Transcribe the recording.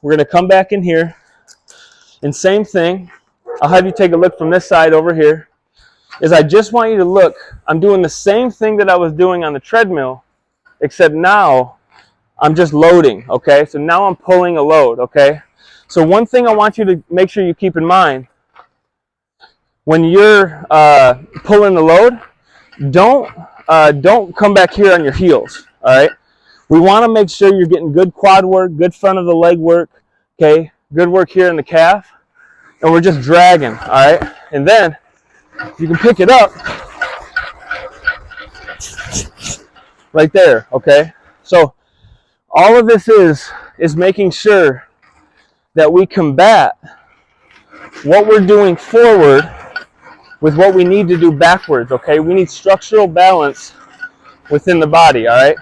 we're going to come back in here, and same thing. I'll have you take a look from this side over here. Is I just want you to look. I'm doing the same thing that I was doing on the treadmill, except now I'm just loading, okay? So now I'm pulling a load, okay? So one thing I want you to make sure you keep in mind, when you're pulling the load, don't come back here on your heels, all right? We want to make sure you're getting good quad work, good front of the leg work, okay? Good work here in the calf, and we're just dragging, all right? And then you can pick it up right there, okay? So all of this is making sure that we combat what we're doing forward with what we need to do backwards, okay? We need structural balance within the body, all right?